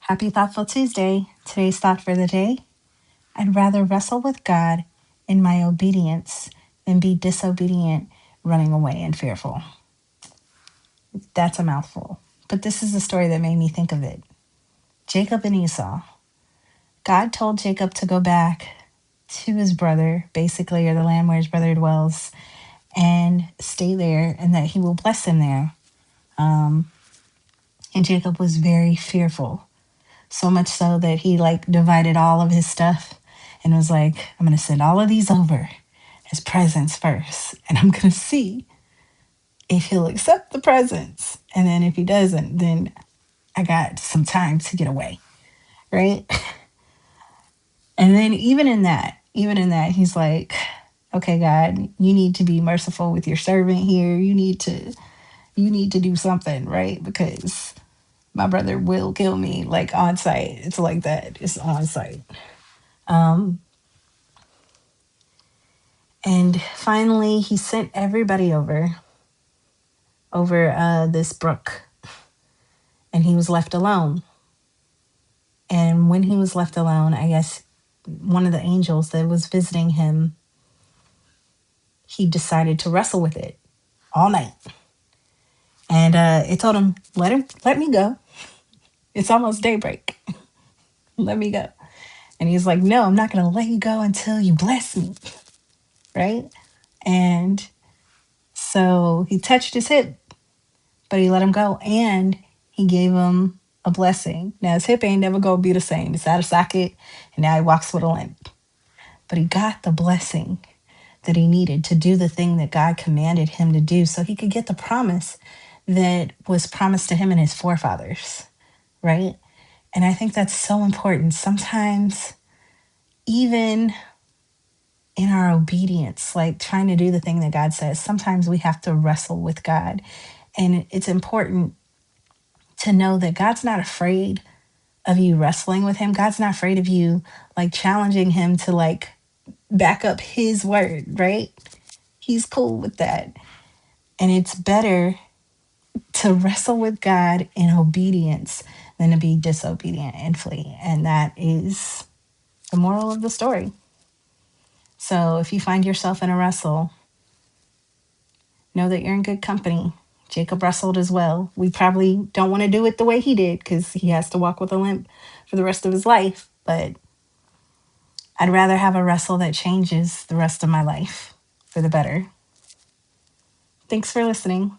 Happy Thoughtful Tuesday. Today's thought for the day: I'd rather wrestle with God in my obedience than be disobedient, running away and fearful. That's a mouthful. But this is the story that made me think of it. Jacob and Esau. God told Jacob to go back to his brother, basically, or the land where his brother dwells, and stay there, and that he will bless him there. Um, and Jacob was very fearful, so much so that he divided all of his stuff and was like, I'm going to send all of these over as presents first, and I'm going to see if he'll accept the presents. And then if he doesn't, then I got some time to get away, right? And then he's like, okay, God, you need to be merciful with your servant here. You need to do something, right? Because my brother will kill me like on site. It's like that. It's on site. Um, and finally, he sent everybody over this brook, and he was left alone. And when he was left alone, I guess one of the angels that was visiting him, he decided to wrestle with it all night. And it told him, let me go. It's almost daybreak. Let me go. And he's like, no, I'm not going to let you go until you bless me. Right. And so he touched his hip, but he let him go. And he gave him a blessing. Now his hip ain't never going to be the same. It's out of socket. And now he walks with a limp. But he got the blessing that he needed to do the thing that God commanded him to do so he could get the promise that was promised to him and his forefathers, right? And I think that's so important. Sometimes, even in our obedience, like trying to do the thing that God says, sometimes we have to wrestle with God. And it's important to know that God's not afraid of you wrestling with him. God's not afraid of you challenging him to back up his word, right? He's cool with that. And it's better to wrestle with God in obedience than to be disobedient and flee. And that is the moral of the story. So if you find yourself in a wrestle, know that you're in good company. Jacob wrestled as well. We probably don't want to do it the way he did because he has to walk with a limp for the rest of his life. But I'd rather have a wrestle that changes the rest of my life for the better. Thanks for listening.